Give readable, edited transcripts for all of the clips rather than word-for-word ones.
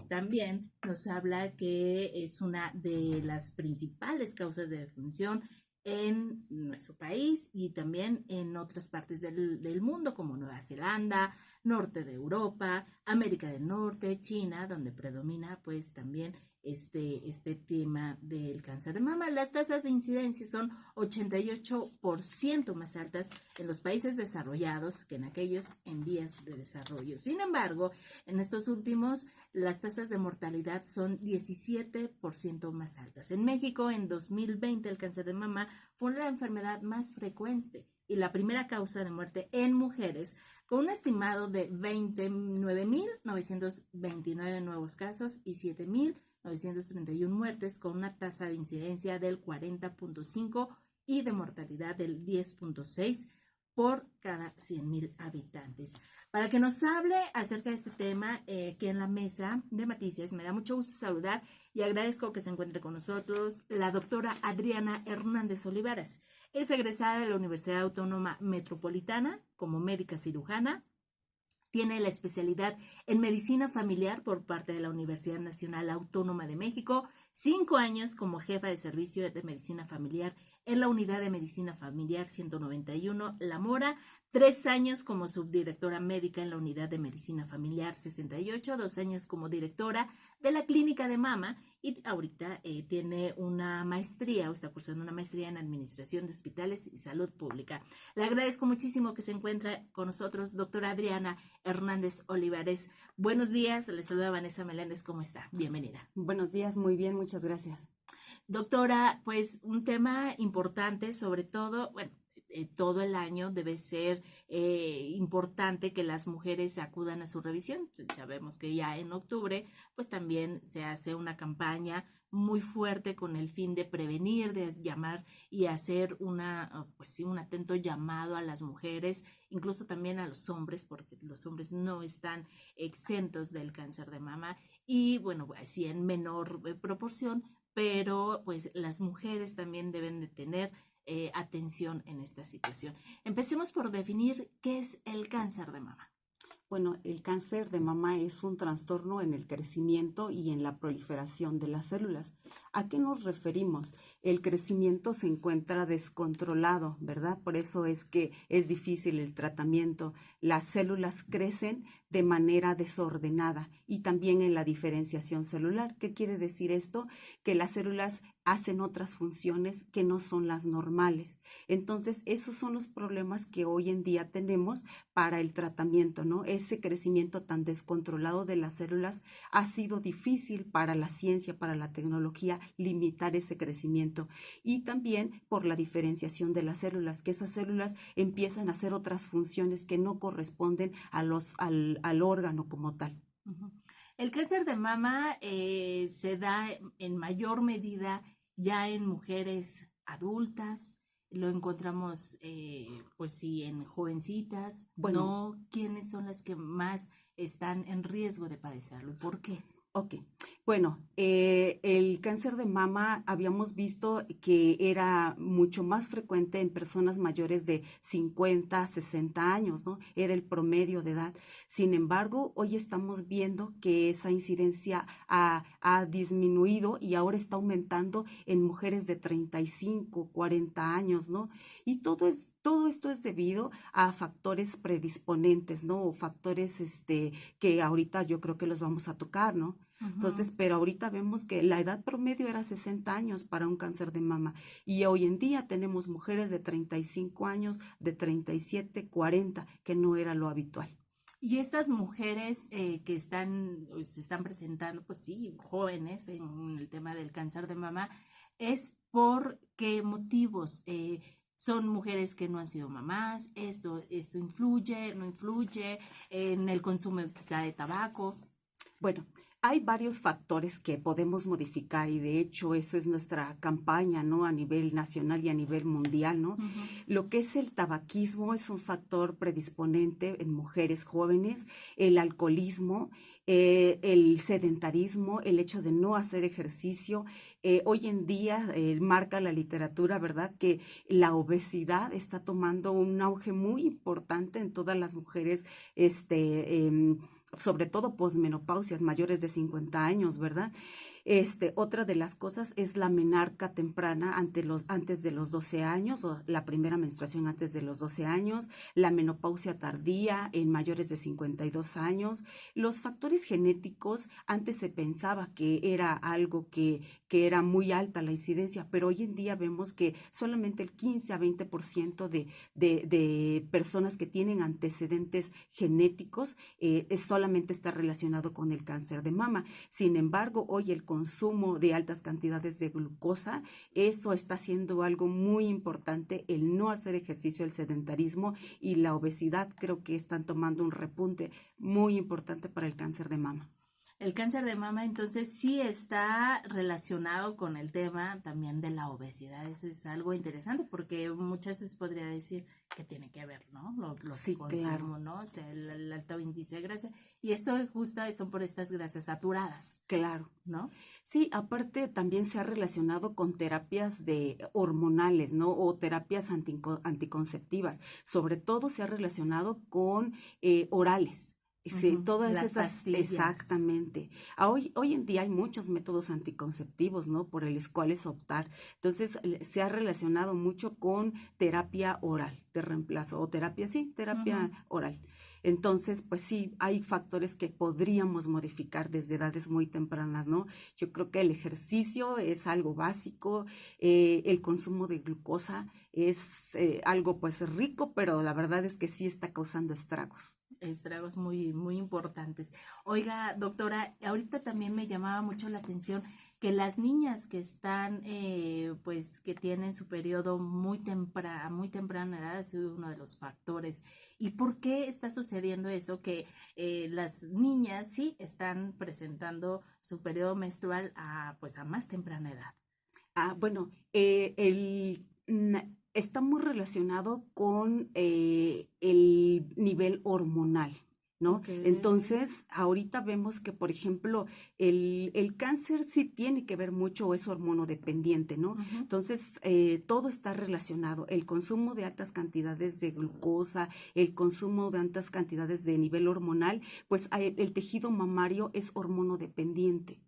También nos habla que es una de las principales causas de defunción en nuestro país y también en otras partes del mundo, como Nueva Zelanda, norte de Europa, América del Norte, China, donde predomina pues también este tema del cáncer de mama. Las tasas de incidencia son 88% más altas en los países desarrollados que en aquellos en vías de desarrollo. Sin embargo, en estos últimos, las tasas de mortalidad son 17% más altas. En México, en 2020, el cáncer de mama fue la enfermedad más frecuente y la primera causa de muerte en mujeres, con un estimado de 29.929 nuevos casos y 7.931 muertes, con una tasa de incidencia del 40.5 y de mortalidad del 10.6 por cada 100,000 habitantes. Para que nos hable acerca de este tema, aquí en la mesa de Matices, me da mucho gusto saludar y agradezco que se encuentre con nosotros la doctora Adriana Hernández Olivares. Es egresada de la Universidad Autónoma Metropolitana como médica cirujana. Tiene la especialidad en medicina familiar por parte de la Universidad Nacional Autónoma de México, 5 años como jefa de servicio de medicina familiar en la Unidad de Medicina Familiar 191 La Mora, 3 años como subdirectora médica en la Unidad de Medicina Familiar 68, 2 años como directora de la Clínica de Mama y ahorita tiene una maestría o está cursando una maestría en Administración de Hospitales y Salud Pública. Le agradezco muchísimo que se encuentre con nosotros, doctora Adriana Hernández Olivares. Buenos días, le saluda Vanessa Meléndez, ¿cómo está? Bienvenida. Buenos días, muy bien, muchas gracias. Doctora, pues un tema importante, sobre todo, bueno, todo el año debe ser importante que las mujeres acudan a su revisión. Sabemos que ya en octubre, pues también se hace una campaña muy fuerte con el fin de prevenir, de llamar y hacer pues sí, un atento llamado a las mujeres, incluso también a los hombres, porque los hombres no están exentos del cáncer de mama y bueno, así en menor proporción, pero pues las mujeres también deben de tener atención en esta situación. Empecemos por definir qué es el cáncer de mama. Bueno, el cáncer de mama es un trastorno en el crecimiento y en la proliferación de las células. ¿A qué nos referimos? El crecimiento se encuentra descontrolado, ¿verdad? Por eso es que es difícil el tratamiento. Las células crecen de manera desordenada y también en la diferenciación celular. ¿Qué quiere decir esto? Que las células hacen otras funciones que no son las normales. Entonces, esos son los problemas que hoy en día tenemos para el tratamiento, ¿no? Ese crecimiento tan descontrolado de las células ha sido difícil para la ciencia, para la tecnología, limitar ese crecimiento. Y también por la diferenciación de las células, que esas células empiezan a hacer otras funciones que no corresponden al órgano como tal. Uh-huh. El cáncer de mama se da en mayor medida ya en mujeres adultas, lo encontramos pues sí en jovencitas, Bueno, ¿no? ¿Quiénes son las que más están en riesgo de padecerlo? ¿Por qué? ok, bueno, el cáncer de mama habíamos visto que era mucho más frecuente en personas mayores de 50, 60 años, ¿no? Era el promedio de edad. Sin embargo, hoy estamos viendo que esa incidencia ha disminuido y ahora está aumentando en mujeres de 35, 40 años, ¿no? Y todo esto es debido a factores predisponentes, ¿no? O factores que ahorita yo creo que los vamos a tocar, ¿no? Uh-huh. Entonces, pero ahorita vemos que la edad promedio era 60 años para un cáncer de mama y hoy en día tenemos mujeres de 35 años, de 37, 40, que no era lo habitual. Y estas mujeres que se están presentando, pues sí, jóvenes en el tema del cáncer de mama, ¿es por qué motivos? Son mujeres que no han sido mamás, esto influye, no influye en el consumo quizá de tabaco. Bueno, hay varios factores que podemos modificar y de hecho eso es nuestra campaña, ¿no? A nivel nacional y a nivel mundial, ¿no? Uh-huh. Lo que es el tabaquismo es un factor predisponente en mujeres jóvenes, el alcoholismo, el sedentarismo, el hecho de no hacer ejercicio. Hoy en día marca la literatura, ¿verdad? Que la obesidad está tomando un auge muy importante en todas las mujeres, sobre todo posmenopausias mayores de 50 años, ¿verdad? Otra de las cosas es la menarca temprana antes de los 12 años, o la primera menstruación antes de los 12 años, la menopausia tardía en mayores de 52 años. Los factores genéticos, antes se pensaba que era algo que era muy alta la incidencia, pero hoy en día vemos que solamente el 15 a 20% de personas que tienen antecedentes genéticos solamente está relacionado con el cáncer de mama. Sin embargo, hoy el consumo de altas cantidades de glucosa, eso está siendo algo muy importante, el no hacer ejercicio, el sedentarismo y la obesidad creo que están tomando un repunte muy importante para el cáncer de mama. El cáncer de mama entonces sí está relacionado con el tema también de la obesidad. Eso es algo interesante porque muchas veces podría decir que tiene que ver, ¿no? Lo que Sí, consumo, claro, ¿no? O sea, el alto índice de grasa. Y esto justo son por estas grasas saturadas, claro. ¿no? Sí, aparte también se ha relacionado con terapias hormonales, ¿no? O terapias anticonceptivas. Sobre todo se ha relacionado con orales. Sí, Ujú. todas Las esas, pastillas. exactamente. Hoy en día hay muchos métodos anticonceptivos, ¿no? Por los cuales optar. Entonces, se ha relacionado mucho con terapia oral de reemplazo, o terapia, sí, terapia Ujú. oral. Entonces, pues sí, hay factores que podríamos modificar desde edades muy tempranas, ¿no? Yo creo que el ejercicio es algo básico, el consumo de glucosa es algo pues rico, pero la verdad es que sí está causando estragos. Estragos muy, muy importantes. Oiga, doctora, ahorita también me llamaba mucho la atención que las niñas que están, pues, que tienen su periodo muy temprana edad, ha sido uno de los factores. ¿Y por qué está sucediendo eso? Que las niñas sí están presentando su periodo menstrual pues, a más temprana edad. Bueno, está muy relacionado con el nivel hormonal, ¿no? Ok. Entonces, ahorita vemos que, por ejemplo, el cáncer sí tiene que ver mucho o es hormonodependiente, ¿no? Ujú. Entonces, todo está relacionado. El consumo de altas cantidades de glucosa, el consumo de altas cantidades de nivel hormonal, pues el tejido mamario es hormonodependiente.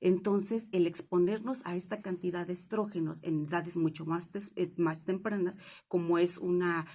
Entonces, el exponernos a esta cantidad de estrógenos en edades mucho más tempranas, como es una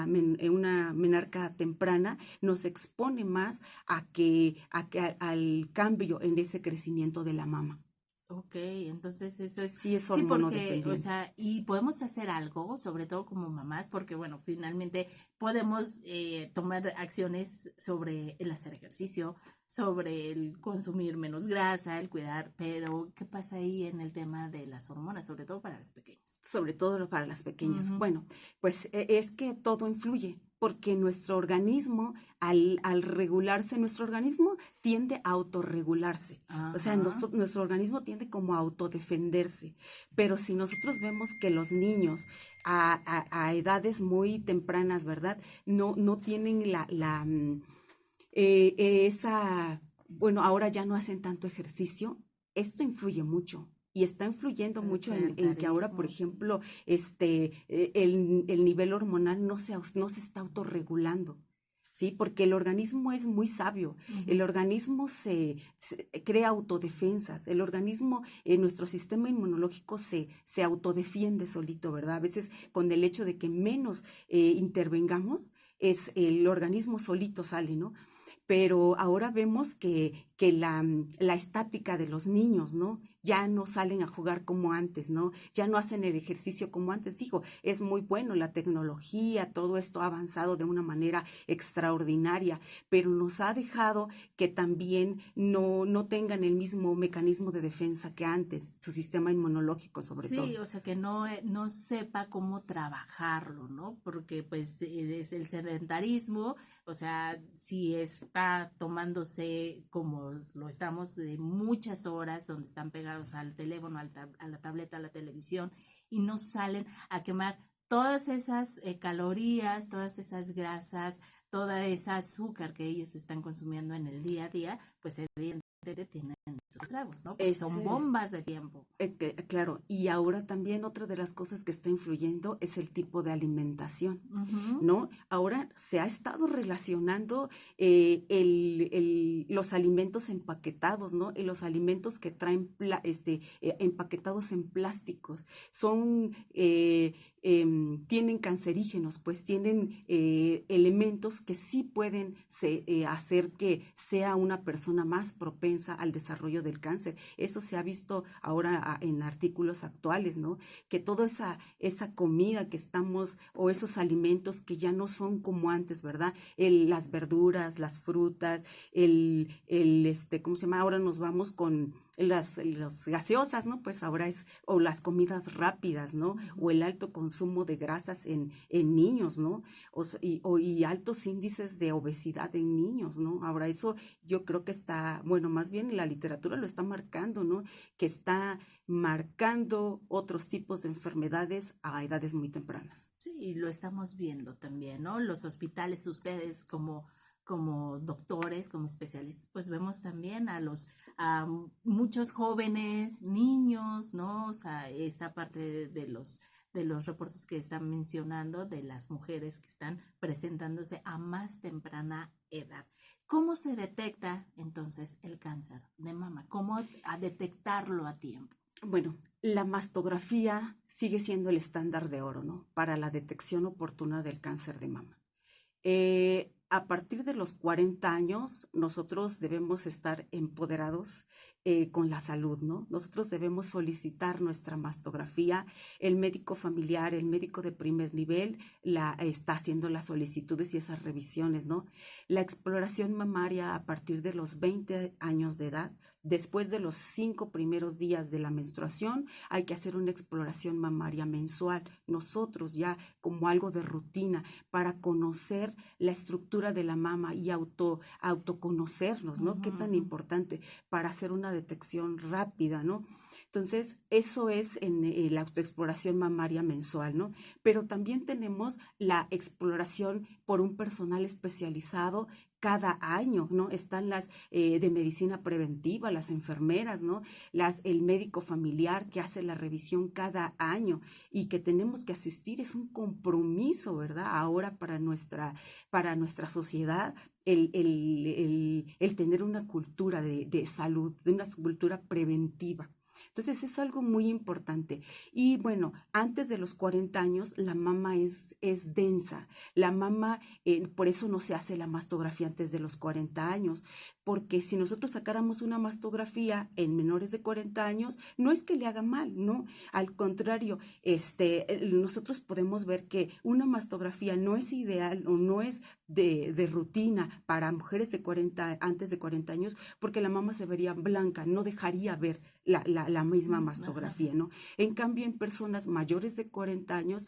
menarca temprana, nos expone más al cambio en ese crecimiento de la mama. Ok, entonces eso es, Sí es sí, porque, o hormonodependiente. sea, y podemos hacer algo, sobre todo como mamás, porque bueno, finalmente podemos tomar acciones sobre el hacer ejercicio, sobre el consumir menos grasa, el cuidar, pero ¿qué pasa ahí en el tema de las hormonas, sobre todo para las pequeñas? Sobre todo para las pequeñas. Ujú. Bueno, pues es que todo influye, porque nuestro organismo, al regularse, nuestro organismo tiende a autorregularse. O sea, Ajá. nuestro organismo tiende como a autodefenderse. Pero si nosotros vemos que los niños a edades muy tempranas, ¿verdad? No tienen bueno, ahora ya no hacen tanto ejercicio, esto influye mucho. Y está influyendo El mucho en que ahora, por sedentarismo, sí. ejemplo, el nivel hormonal no se está autorregulando, ¿sí? Porque el organismo es muy sabio. El Ujú. organismo se crea autodefensas. El organismo, nuestro sistema inmunológico se autodefiende solito, ¿verdad? A veces con el hecho de que menos intervengamos, el organismo solito sale, ¿no? Pero ahora vemos que la estática de los niños, ¿no? Ya no salen a jugar como antes, ¿no? Ya no hacen el ejercicio como antes. Digo, es muy bueno la tecnología, todo esto ha avanzado de una manera extraordinaria, pero nos ha dejado que también no tengan el mismo mecanismo de defensa que antes, su sistema inmunológico sobre Sí, todo. o sea, que no sepa cómo trabajarlo, ¿no? Porque pues es el sedentarismo, o sea, si está tomándose como lo estamos de muchas horas donde están pegados al teléfono, a la tableta, a la televisión y no salen a quemar todas esas calorías, todas esas grasas, toda esa azúcar que ellos están consumiendo en el día a día, pues evidentemente tienen tragos, ¿no? Porque son bombas de tiempo. Claro, y ahora también otra de las cosas que está influyendo es el tipo de alimentación, ¿no? Ahora se ha estado relacionando los alimentos empaquetados, ¿no? Y los alimentos que traen empaquetados en plásticos son tienen cancerígenos, pues tienen elementos que sí pueden hacer que sea una persona más propensa al desarrollo del cáncer. Eso se ha visto ahora en artículos actuales, ¿no? Que toda esa comida que estamos, o esos alimentos que ya no son como antes, ¿verdad? Las verduras, las frutas, ¿cómo se llama? Ahora nos vamos con las gaseosas, ¿no? Pues ahora o las comidas rápidas, ¿no? O el alto consumo de grasas en niños, ¿no? Y altos índices de obesidad en niños, ¿no? Ahora eso yo creo que está, bueno, más bien la literatura lo está marcando, ¿no? Que está marcando otros tipos de enfermedades a edades muy tempranas. Sí, lo estamos viendo también, ¿no? Los hospitales, ustedes como doctores, como especialistas, pues vemos también a muchos jóvenes, niños, ¿no? O sea, esta parte de los reportes que están mencionando de las mujeres que están presentándose a más temprana edad. ¿Cómo se detecta entonces el cáncer de mama? ¿Cómo detectarlo a tiempo? Bueno, la mastografía sigue siendo el estándar de oro, ¿no? Para la detección oportuna del cáncer de mama. A partir de los 40 años, nosotros debemos estar empoderados con la salud, ¿no? Nosotros debemos solicitar nuestra mastografía. El médico familiar, el médico de primer nivel, está haciendo las solicitudes y esas revisiones, ¿no? La exploración mamaria a partir de los 20 años de edad, después de los 5 primeros días de la menstruación, hay que hacer una exploración mamaria mensual. Nosotros ya como algo de rutina para conocer la estructura de la mama y autoconocernos, ¿no? Qué tan importante para hacer una detección rápida, ¿no? Entonces, eso es en la autoexploración mamaria mensual, ¿no? Pero también tenemos la exploración por un personal especializado cada año, ¿no? Están las de medicina preventiva, las enfermeras, ¿no? El médico familiar que hace la revisión cada año y que tenemos que asistir. Es un compromiso, ¿verdad? Ahora para nuestra sociedad, el tener una cultura de salud, de una cultura preventiva. Entonces es algo muy importante. Y bueno, antes de los 40 años la mama es densa. La mama, por eso no se hace la mastografía antes de los 40 años, porque si nosotros sacáramos una mastografía en menores de 40 años, no es que le haga mal, ¿no? Al contrario, nosotros podemos ver que una mastografía no es ideal o no es de rutina para mujeres antes de 40 años, porque la mama se vería blanca, no dejaría ver la misma mastografía, ¿no? En cambio, en personas mayores de 40 años,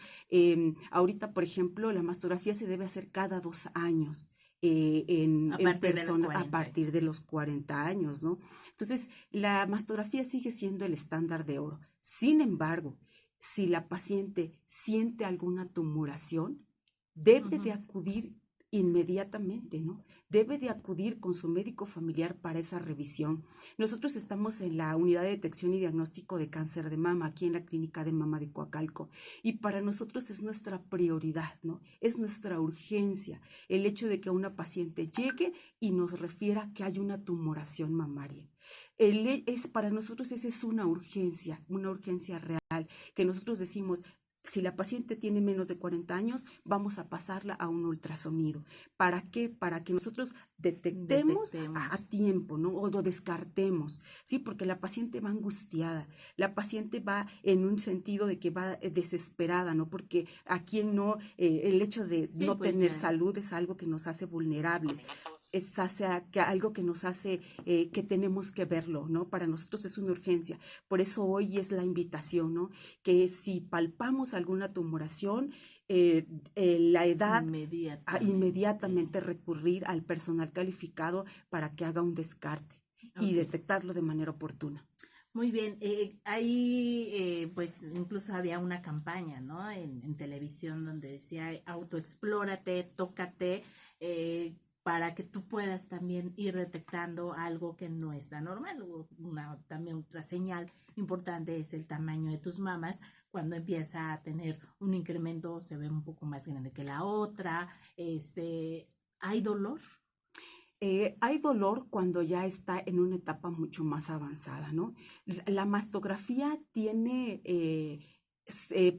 ahorita, por ejemplo, la mastografía se debe hacer cada 2 años. En personas a partir de los 40 años, ¿no? Entonces, la mastografía sigue siendo el estándar de oro. Sin embargo, si la paciente siente alguna tumoración, debe de acudir inmediatamente, ¿no? Debe de acudir con su médico familiar para esa revisión. Nosotros estamos en la unidad de detección y diagnóstico de cáncer de mama, aquí en la clínica de mama de Coacalco, y para nosotros es nuestra prioridad, ¿no? Es nuestra urgencia el hecho de que una paciente llegue y nos refiera que hay una tumoración mamaria. Para nosotros esa es una urgencia real, que nosotros decimos, si la paciente tiene menos de 40 años, vamos a pasarla a un ultrasonido. ¿Para qué? Para que nosotros detectemos a tiempo, ¿no? O lo descartemos, ¿sí? Porque la paciente va angustiada, la paciente va en un sentido de que va desesperada, ¿no? Porque a quien no, el hecho de no tener salud es algo que nos hace vulnerables. Es algo que nos hace que tenemos que verlo, ¿no? Para nosotros es una urgencia. Por eso hoy es la invitación, ¿no? Que si palpamos alguna tumoración, la edad, inmediatamente recurrir al personal calificado para que haga un descarte y detectarlo de manera oportuna. Muy bien, ahí pues incluso había una campaña, ¿no? En televisión donde decía autoexplórate, tócate. para que tú puedas también ir detectando algo que no está normal. También otra señal importante es el tamaño de tus mamas. Cuando empieza a tener un incremento, se ve un poco más grande que la otra. ¿Hay dolor? Hay dolor cuando ya está en una etapa mucho más avanzada, ¿no? La mastografía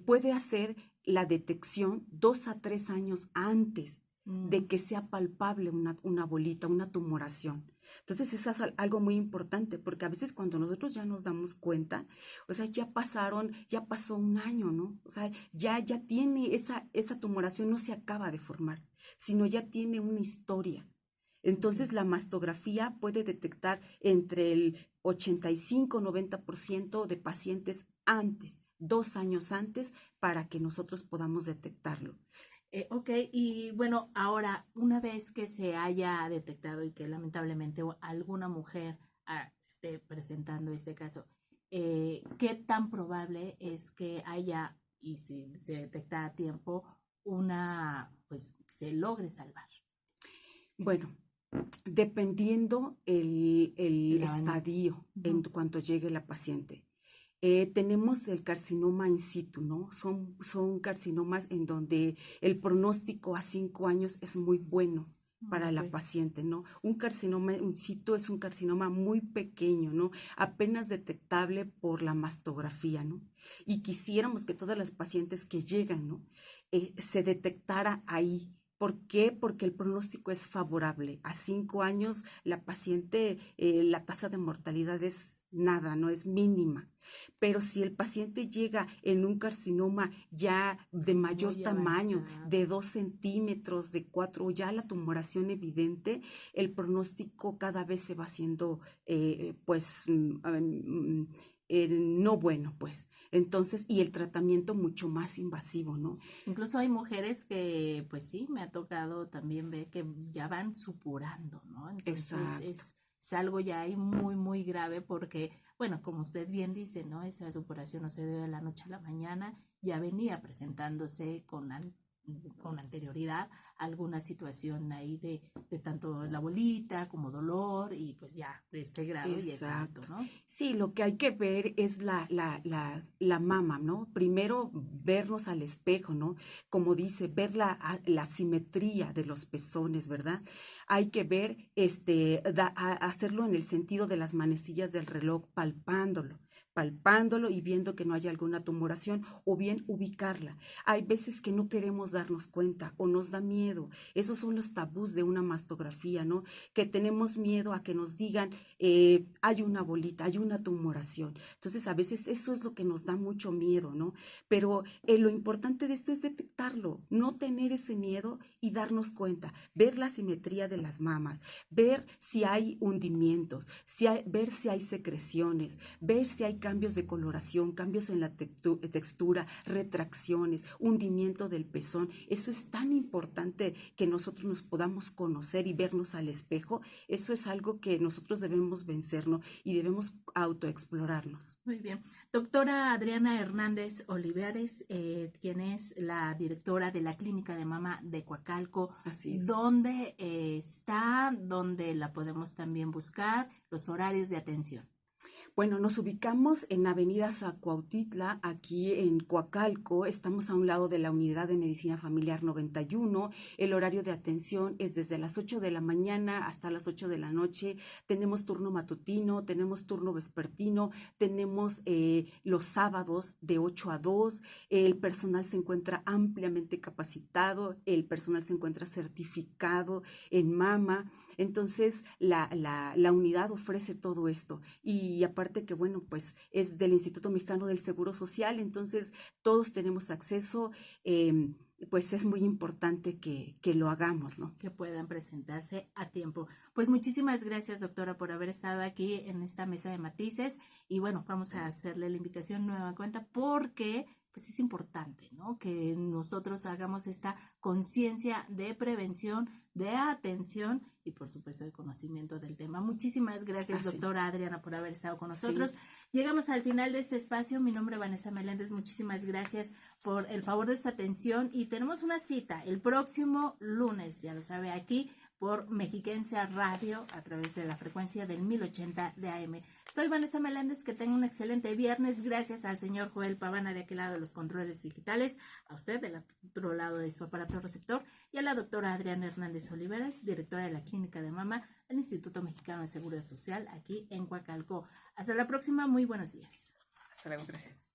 puede hacer la detección 2 a 3 años antes de que sea palpable una bolita, una tumoración. Entonces, eso es algo muy importante, porque a veces cuando nosotros ya nos damos cuenta, o sea, ya pasó un año, ¿no? O sea, ya tiene esa tumoración, no se acaba de formar, sino ya tiene una historia. Entonces, la mastografía puede detectar entre el 85-90% de pacientes antes, 2 años antes, para que nosotros podamos detectarlo. Ok, y bueno, ahora, una vez que se haya detectado y que lamentablemente alguna mujer esté presentando este caso, ¿qué tan probable es que haya, y si se detecta a tiempo, pues se logre salvar? Bueno, dependiendo el La van- estadio en cuanto llegue la paciente. Tenemos el carcinoma in situ, ¿no? Son carcinomas en donde el pronóstico a 5 años es muy bueno para la paciente, ¿no? Un carcinoma in situ es un carcinoma muy pequeño, ¿no? Apenas detectable por la mastografía, ¿no? Y quisiéramos que todas las pacientes que llegan, ¿no? Se detectara ahí. ¿Por qué? Porque el pronóstico es favorable. A 5 años la paciente, la tasa de mortalidad es nada, no es mínima. Pero si el paciente llega en un carcinoma ya de mayor Muy tamaño, avanzado. de 2 centímetros, de 4, o ya la tumoración evidente, el pronóstico cada vez se va haciendo, no bueno, pues. Entonces, y el tratamiento mucho más invasivo, ¿no? Incluso hay mujeres que, pues sí, me ha tocado también ver que ya van supurando, ¿no? Entonces Exacto. es algo ya ahí muy, muy grave porque, bueno, como usted bien dice, ¿no? Esa supuración no se debe de la noche a la mañana, ya venía presentándose con anterioridad alguna situación ahí de tanto la bolita como dolor y pues ya de este grado y es alto, Exacto. ¿no? Sí, lo que hay que ver es la mama, ¿no? Primero vernos al espejo, ¿no? Como dice, ver la simetría de los pezones, ¿verdad? Hay que ver, hacerlo en el sentido de las manecillas del reloj, palpándolo y viendo que no haya alguna tumoración o bien ubicarla. Hay veces que no queremos darnos cuenta o nos da miedo. Esos son los tabús de una mastografía, ¿no? Que tenemos miedo a que nos digan, hay una bolita, hay una tumoración. Entonces, a veces eso es lo que nos da mucho miedo, ¿no? Pero lo importante de esto es detectarlo, no tener ese miedo y darnos cuenta, ver la simetría de las mamas, ver si hay hundimientos, ver si hay secreciones, ver si hay cambios de coloración, cambios en la textura, retracciones, hundimiento del pezón. Eso es tan importante que nosotros nos podamos conocer y vernos al espejo. Eso es algo que nosotros debemos vencernos y debemos autoexplorarnos. Muy bien. Doctora Adriana Hernández Olivares, quien es la directora de la Clínica de Mama de Coacalco, Así es. ¿dónde está? ¿Dónde la podemos también buscar? Los horarios de atención. Bueno, nos ubicamos en Avenida Zacuautitla, aquí en Coacalco. Estamos a un lado de la Unidad de Medicina Familiar 91. El horario de atención es desde las 8 de la mañana hasta las 8 de la noche. Tenemos turno matutino, tenemos turno vespertino, tenemos los sábados de 8 a 2. El personal se encuentra ampliamente capacitado, el personal se encuentra certificado en mama. Entonces, la unidad ofrece todo esto. Y aparte que, bueno, pues es del Instituto Mexicano del Seguro Social, entonces todos tenemos acceso, pues es muy importante que lo hagamos, ¿no? Que puedan presentarse a tiempo. Pues muchísimas gracias, doctora, por haber estado aquí en esta mesa de matices. Y bueno, vamos a hacerle la invitación nueva cuenta porque pues es importante, ¿no? Que nosotros hagamos esta conciencia de prevención, de atención y por supuesto de conocimiento del tema. Muchísimas gracias, doctora Adriana, por haber estado con nosotros. Sí. Llegamos al final de este espacio. Mi nombre es Vanessa Meléndez. Muchísimas gracias por el favor de su atención y tenemos una cita el próximo lunes, ya lo sabe, aquí por Mexiquense Radio a través de la frecuencia del 1080 de AM. Soy Vanessa Meléndez, que tenga un excelente viernes. Gracias al señor Joel Pavana de aquel lado de los controles digitales, a usted del otro lado de su aparato receptor y a la doctora Adriana Hernández Oliveras, directora de la Clínica de Mama del Instituto Mexicano de Seguridad Social aquí en Coacalco. Hasta la próxima, muy buenos días. Hasta luego, gracias.